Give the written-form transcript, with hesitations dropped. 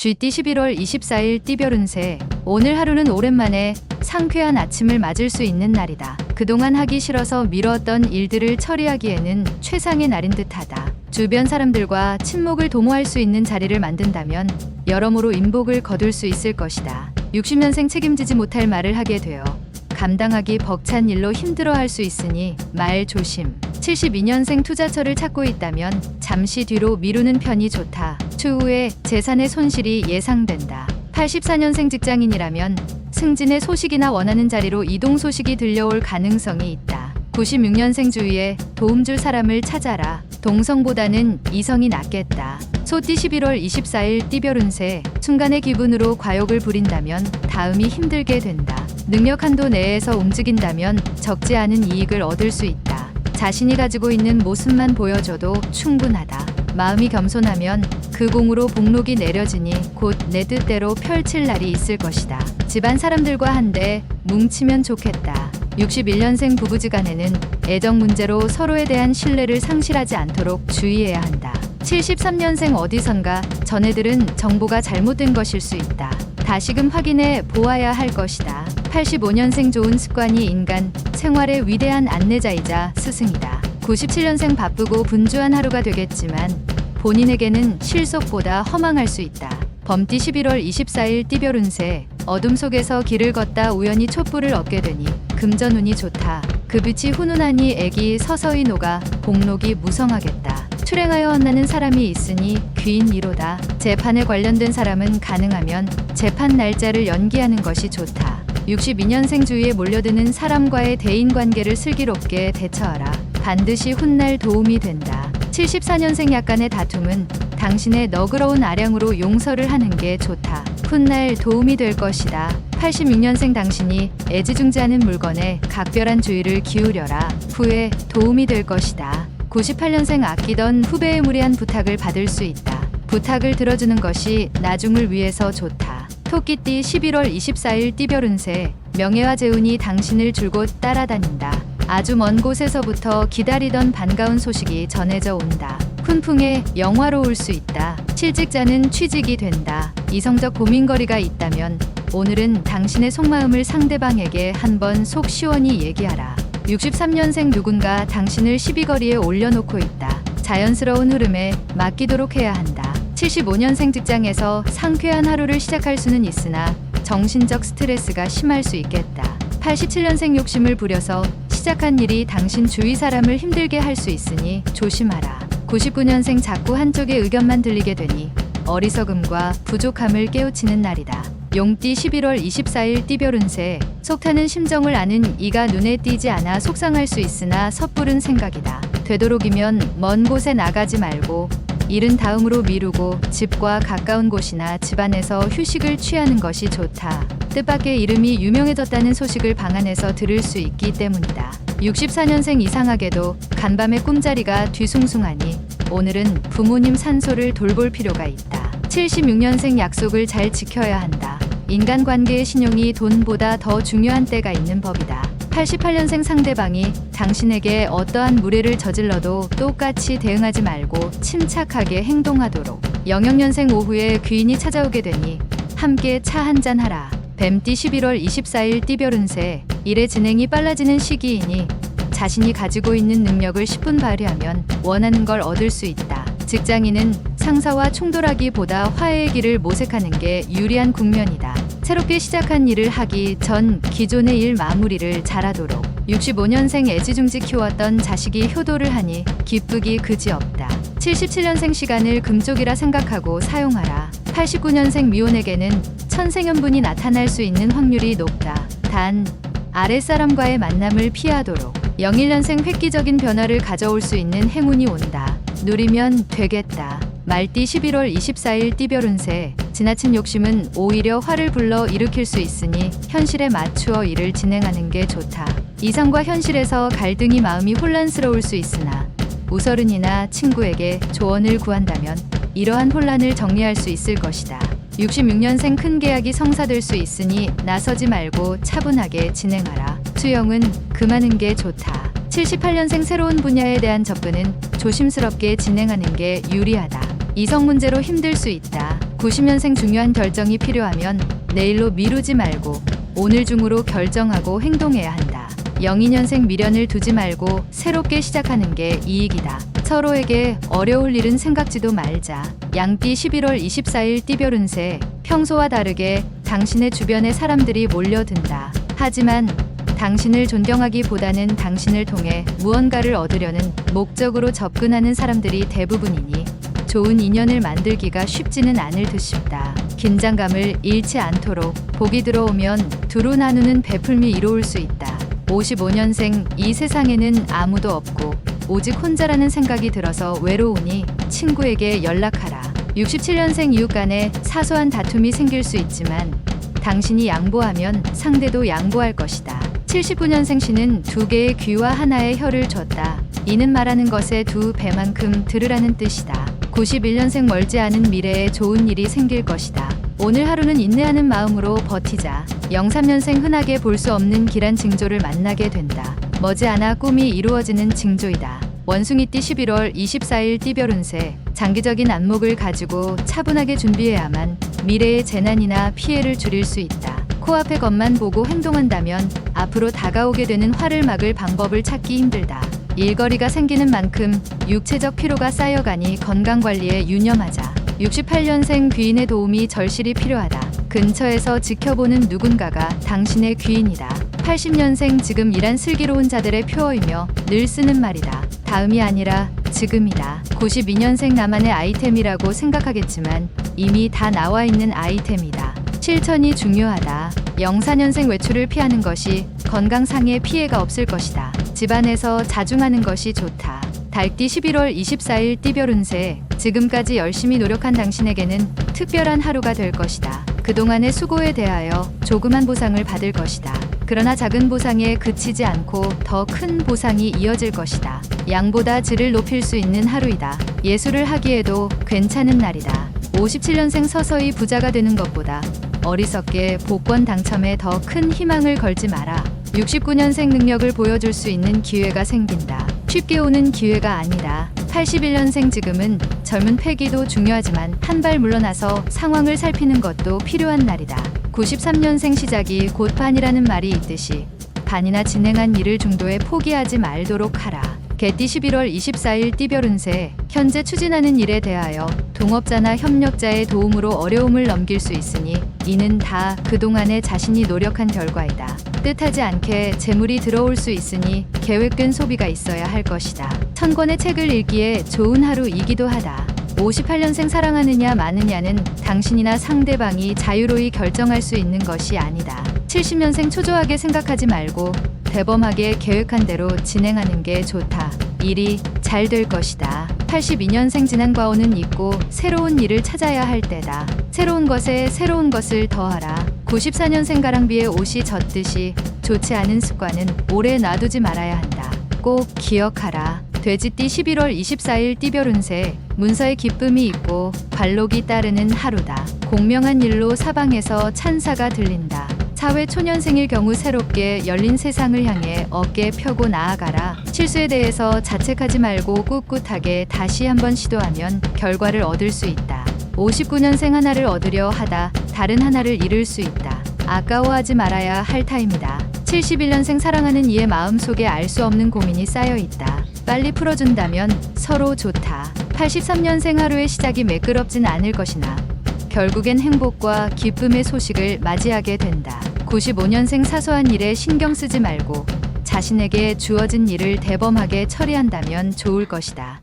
GT 11월 24일 띠별 운세. 오늘 하루는 오랜만에 상쾌한 아침을 맞을 수 있는 날이다. 그동안 하기 싫어서 미뤘던 일들을 처리하기에는 최상의 날인 듯하다. 주변 사람들과 친목을 도모할 수 있는 자리를 만든다면 여러모로 인복을 거둘 수 있을 것이다. 60년생 책임지지 못할 말을 하게 되어 감당하기 벅찬 일로 힘들어할 수 있으니 말 조심. 72년생 투자처를 찾고 있다면 잠시 뒤로 미루는 편이 좋다. 추후에 재산의 손실이 예상된다. 84년생 직장인이라면 승진의 소식이나 원하는 자리로 이동 소식이 들려올 가능성이 있다. 96년생 주위에 도움 줄 사람을 찾아라. 동성보다는 이성이 낫겠다. 소띠 11월 24일 띠별 운세. 순간의 기분으로 과욕을 부린다면 다음이 힘들게 된다. 능력 한도 내에서 움직인다면 적지 않은 이익을 얻을 수 있다. 자신이 가지고 있는 모습만 보여줘도 충분하다. 마음이 겸손하면 그 공으로 복록이 내려지니 곧 내 뜻대로 펼칠 날이 있을 것이다. 집안 사람들과 한데 뭉치면 좋겠다. 61년생 부부지간에는 애정 문제로 서로에 대한 신뢰를 상실하지 않도록 주의해야 한다. 73년생 어디선가 전해 들은 정보가 잘못된 것일 수 있다. 다시금 확인해 보아야 할 것이다. 85년생 좋은 습관이 인간 생활의 위대한 안내자이자 스승이다. 97년생 바쁘고 분주한 하루가 되겠지만 본인에게는 실속보다 허망할 수 있다. 범띠 11월 24일 띠별 운세. 어둠 속에서 길을 걷다 우연히 촛불을 얻게 되니 금전운이 좋다. 그 빛이 훈훈하니 액이 서서히 녹아 복록이 무성하겠다. 출행하여 혼나는 사람이 있으니 귀인 이로다. 재판에 관련된 사람은 가능하면 재판 날짜를 연기하는 것이 좋다. 62년생 주위에 몰려드는 사람과의 대인관계를 슬기롭게 대처하라. 반드시 훗날 도움이 된다. 74년생 약간의 다툼은 당신의 너그러운 아량으로 용서를 하는 게 좋다. 훗날 도움이 될 것이다. 86년생 당신이 애지중지하는 물건에 각별한 주의를 기울여라. 후에 도움이 될 것이다. 98년생 아끼던 후배의 무리한 부탁을 받을 수 있다. 부탁을 들어주는 것이 나중을 위해서 좋다. 토끼띠 11월 24일 띠별 운세. 명예와 재운이 당신을 줄곧 따라다닌다. 아주 먼 곳에서부터 기다리던 반가운 소식이 전해져 온다. 훈풍에 영화로울 수 있다. 실직자는 취직이 된다. 이성적 고민거리가 있다면 오늘은 당신의 속마음을 상대방에게 한번 속 시원히 얘기하라. 63년생 누군가 당신을 시비거리에 올려놓고 있다. 자연스러운 흐름에 맡기도록 해야 한다. 75년생 직장에서 상쾌한 하루를 시작할 수는 있으나 정신적 스트레스가 심할 수 있겠다. 87년생 욕심을 부려서 시작한 일이 당신 주위 사람을 힘들게 할 수 있으니 조심하라. 99년생 자꾸 한쪽의 의견만 들리게 되니 어리석음과 부족함을 깨우치는 날이다. 용띠 11월 24일 띠별 운세. 속타는 심정을 아는 이가 눈에 띄지 않아 속상할 수 있으나 섣부른 생각이다. 되도록이면 먼 곳에 나가지 말고 일은 다음으로 미루고 집과 가까운 곳이나 집안에서 휴식을 취하는 것이 좋다. 뜻밖의 이름이 유명해졌다는 소식을 방 안에서 들을 수 있기 때문이다. 64년생 이상하게도 간밤에 꿈자리가 뒤숭숭하니 오늘은 부모님 산소를 돌볼 필요가 있다. 76년생 약속을 잘 지켜야 한다. 인간관계의 신용이 돈보다 더 중요한 때가 있는 법이다. 88년생 상대방이 당신에게 어떠한 무례를 저질러도 똑같이 대응하지 말고 침착하게 행동하도록. 영역년생 오후에 귀인이 찾아오게 되니 함께 차 한잔 하라. 뱀띠 11월 24일 띠별 운세. 일의 진행이 빨라지는 시기이니 자신이 가지고 있는 능력을 10분 발휘하면 원하는 걸 얻을 수 있다. 직장인은 상사와 충돌하기보다 화해의 길을 모색하는 게 유리한 국면이다. 새롭게 시작한 일을 하기 전 기존의 일 마무리를 잘하도록. 65년생 애지중지 키웠던 자식이 효도를 하니 기쁘기 그지없다. 77년생 시간을 금쪽이라 생각하고 사용하라. 89년생 미혼에게는 천생연분이 나타날 수 있는 확률이 높다. 단 아랫사람과의 만남을 피하도록. 01년생 획기적인 변화를 가져올 수 있는 행운이 온다. 누리면 되겠다. 말띠 11월 24일 띠별 운세. 지나친 욕심은 오히려 화를 불러 일으킬 수 있으니 현실에 맞추어 일을 진행하는 게 좋다. 이상과 현실에서 갈등이 마음이 혼란스러울 수 있으나 우서른이나 친구에게 조언을 구한다면 이러한 혼란을 정리할 수 있을 것이다. 66년생 큰 계약이 성사될 수 있으니 나서지 말고 차분하게 진행하라. 수영은 금하는 게 좋다. 78년생 새로운 분야에 대한 접근은 조심스럽게 진행하는 게 유리하다. 이성 문제로 힘들 수 있다. 90년생 중요한 결정이 필요하면 내일로 미루지 말고 오늘 중으로 결정하고 행동해야 한다. 02년생 미련을 두지 말고 새롭게 시작하는 게 이익이다. 서로에게 어려울 일은 생각지도 말자. 양띠 11월 24일 띠별 운세. 평소와 다르게 당신의 주변에 사람들이 몰려든다. 하지만 당신을 존경하기보다는 당신을 통해 무언가를 얻으려는 목적으로 접근하는 사람들이 대부분이니 좋은 인연을 만들기가 쉽지는 않을 듯 싶다. 긴장감을 잃지 않도록 복이 들어오면 두루 나누는 베풀미 이로울 수 있다. 55년생 이 세상에는 아무도 없고 오직 혼자라는 생각이 들어서 외로우니 친구에게 연락하라. 67년생 이웃 간에 사소한 다툼이 생길 수 있지만 당신이 양보하면 상대도 양보할 것이다. 79년생 신은 두 개의 귀와 하나의 혀를 줬다. 이는 말하는 것의 두 배만큼 들으라는 뜻이다. 91년생 멀지 않은 미래에 좋은 일이 생길 것이다. 오늘 하루는 인내하는 마음으로 버티자. 03년생 흔하게 볼 수 없는 길한 징조를 만나게 된다. 머지않아 꿈이 이루어지는 징조이다. 원숭이띠 11월 24일 띠별 운세. 장기적인 안목을 가지고 차분하게 준비해야만 미래의 재난이나 피해를 줄일 수 있다. 코앞의 것만 보고 행동한다면 앞으로 다가오게 되는 화를 막을 방법을 찾기 힘들다. 일거리가 생기는 만큼 육체적 피로가 쌓여가니 건강관리에 유념하자. 68년생 귀인의 도움이 절실히 필요하다. 근처에서 지켜보는 누군가가 당신의 귀인이다. 80년생 지금 이란 슬기로운 자들의 표어이며 늘 쓰는 말이다. 다음이 아니라 지금이다. 92년생 나만의 아이템이라고 생각하겠지만 이미 다 나와 있는 아이템이다. 실천이 중요하다. 04년생 외출을 피하는 것이 건강상의 피해가 없을 것이다. 집안에서 자중하는 것이 좋다. 달띠 11월 24일 띠별 운세. 지금까지 열심히 노력한 당신에게는 특별한 하루가 될 것이다. 그동안의 수고에 대하여 조그만 보상을 받을 것이다. 그러나 작은 보상에 그치지 않고 더 큰 보상이 이어질 것이다. 양보다 질을 높일 수 있는 하루이다. 예술을 하기에도 괜찮은 날이다. 57년생 서서히 부자가 되는 것보다 어리석게 복권 당첨에 더 큰 희망을 걸지 마라. 69년생 능력을 보여줄 수 있는 기회가 생긴다. 쉽게 오는 기회가 아니다. 81년생 지금은 젊은 패기도 중요하지만 한 발 물러나서 상황을 살피는 것도 필요한 날이다. 93년생 시작이 곧 반이라는 말이 있듯이 반이나 진행한 일을 중도에 포기하지 말도록 하라. 개띠 11월 24일 띠별 운세. 현재 추진하는 일에 대하여 동업자나 협력자의 도움으로 어려움을 넘길 수 있으니 이는 다 그동안에 자신이 노력한 결과이다. 뜻하지 않게 재물이 들어올 수 있으니 계획된 소비가 있어야 할 것이다. 1000권의 책을 읽기에 좋은 하루이기도 하다. 58년생 사랑하느냐 마느냐는 당신이나 상대방이 자유로이 결정할 수 있는 것이 아니다. 70년생 초조하게 생각하지 말고 대범하게 계획한 대로 진행하는 게 좋다. 일이 잘 될 것이다. 82년생 지난 과오는 잊고 새로운 일을 찾아야 할 때다. 새로운 것에 새로운 것을 더하라. 94년생 가랑비에 옷이 젖듯이 좋지 않은 습관은 오래 놔두지 말아야 한다. 꼭 기억하라. 돼지띠 11월 24일 띠별 운세. 문서에 기쁨이 있고 관록이 따르는 하루다. 공명한 일로 사방에서 찬사가 들린다. 사회 초년생일 경우 새롭게 열린 세상을 향해 어깨 펴고 나아가라. 실수에 대해서 자책하지 말고 꿋꿋하게 다시 한번 시도하면 결과를 얻을 수 있다. 59년생 하나를 얻으려 하다 다른 하나를 잃을 수 있다. 아까워하지 말아야 할 타임이다. 71년생 사랑하는 이의 마음속에 알 수 없는 고민이 쌓여 있다. 빨리 풀어준다면 서로 좋다. 83년생 하루의 시작이 매끄럽진 않을 것이나 결국엔 행복과 기쁨의 소식을 맞이하게 된다. 95년생 사소한 일에 신경 쓰지 말고 자신에게 주어진 일을 대범하게 처리한다면 좋을 것이다.